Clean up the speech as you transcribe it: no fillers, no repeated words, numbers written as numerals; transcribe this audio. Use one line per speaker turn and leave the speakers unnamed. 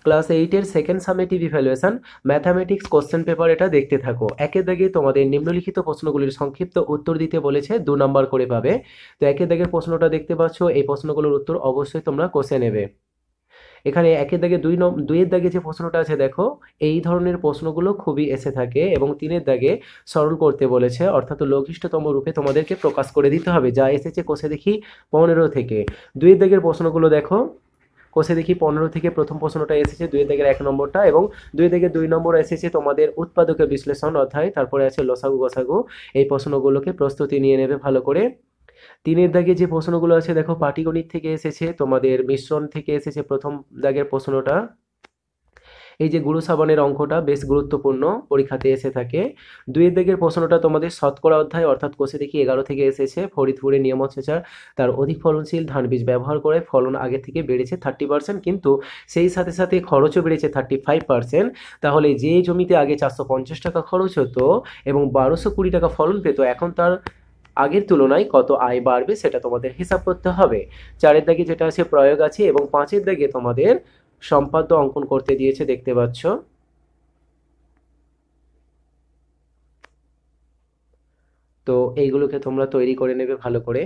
Class 8-এর second summative evaluation mathematics question paper, এটা দেখতে থাকো। একের দাগে তোমাদের নিম্নলিখিত প্রশ্নগুলির সংক্ষিপ্ত উত্তর দিতে বলেছে, 2 নম্বর করে পাবে। তো একের দাগের প্রশ্নটা দেখতে পাচ্ছ, এই প্রশ্নগুলোর উত্তর অবশ্যই তোমরা কষে নেবে। এখানে একের দাগে দুইয়ের দাগে যে প্রশ্নটা আছে দেখো, এই ধরনের প্রশ্নগুলো খুবই এসে থাকে, এবং 3-এর দাগে সরল করতে বলেছে, অর্থাৎ লঘিষ্ঠতম রূপে তোমাদেরকে প্রকাশ করে দিতে হবে, যা এসেছে কোষে দেখি 15 থেকে। 2-এর দাগের প্রশ্নগুলো দেখো, কোষে দেখি 15 থেকে প্রথম প্রশ্নটা এসেছে 2-এর দাগের 1 নম্বরটা, এবং 2-এর দাগের 2 নম্বর এসেছে তোমাদের উৎপাদকের বিশ্লেষণ অধ্যায়, তারপরে আছে লসাগু গসাগু। এই প্রশ্নগুলোকে প্রস্তুতি নিয়ে নেবে ভালো করে। 3-এর দাগে যে প্রশ্নগুলো আছে দেখো, পাটিগণিত থেকে এসেছে, তোমাদের মিশ্রণ থেকে এসেছে প্রথম দাগের প্রশ্নটা। এই যে গুরু সাবানের অঙ্কটা বেশ গুরুত্বপূর্ণ, পরীক্ষাতে এসে থাকে। 2-এর দাগের প্রশ্নটা তোমাদের শতকরা অধ্যায়, অর্থাৎ কোষে দেখি 11 থেকে এসেছে। ফরিদপুরের নিয়মচ্ছেচার তার অধিক ফলনশীল ধান বীজ ব্যবহার করে ফলন আগে থেকে বেড়েছে 30%, কিন্তু সেই সাথে সাথে খরচও বেড়েছে 35%। তাহলে যে জমিতে আগে 450 টাকা খরচ হতো এবং 1220 টাকা ফলন পেত, এখন তার আগের তুলনায় কত আয় বাড়বে সেটা তোমাদের হিসাব করতে হবে। 4-এর দাগে যেটা আছে প্রয়োগ আছে, এবং 5-এর দাগে তোমাদের সম্পাদ্য অঙ্কন করতে দিয়েছে, দেখতে পাচ্ছ। তো এইগুলোকে তোমরা তৈরি করে নেবে ভালো করে।